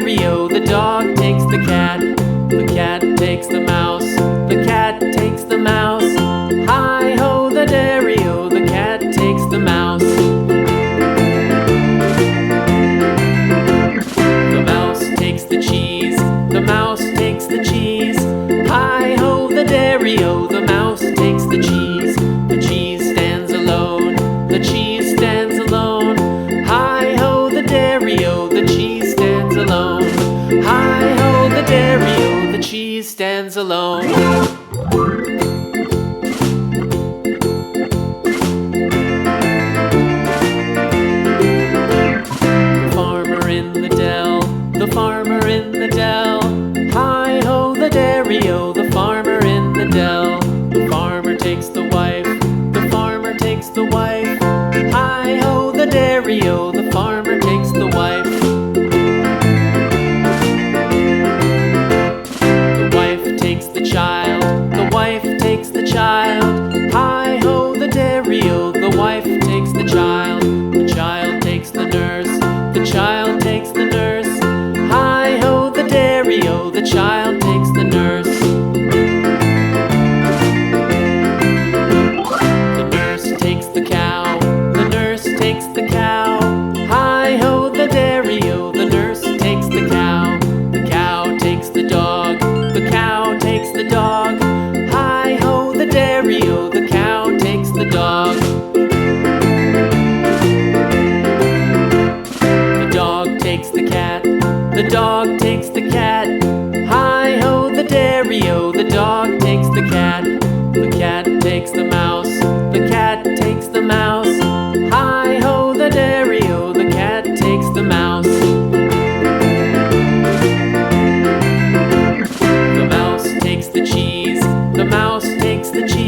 dairy-o, the dog takes the cat. The cat takes the mouse. The cat takes the mouse. Hi-ho, the dairy-o, the cat takes the mouse. The mouse takes the cheese. The mouse takes the cheese. Hi-ho, the dairy-o, the mouse takes the cheese. The cheese stands alone. The cheese stands alone. Hi-ho, the dairy-o, the cheese stands alone. Hi-ho, the dairy-o, the cheese stands alone. The farmer in the dell. The farmer in the dell. Hi-ho, the dairy-o, the farmer in the dell. The farmer takes the wife. The farmer takes the wife. Hi-ho, the dairy-o, the farmer takes the wife. The wife takes the child. The wife takes the child. Hi-ho, the dairy-o, the wife takes the child. The child takes the nurse. The child takes the nurse. Hi-ho, the dairy-o, the child takes the nurse. The nurse takes the cow. The nurse takes the cow. Hi-ho, the dairy-o, the nurse takes the cow. The cow takes the dog. The cow takes the dog. Hi-ho, the dairy-o, the cow takes the dog. The dog takes the cat. The dog takes the cat. Hi-ho, the dairy-o, the dog takes the cat. The cat takes the mouse. The cat takes the mouse. Hi-ho, the dairy-o, the cat takes the mouse. The mouse takes the cheese. The mouse takes the cheese.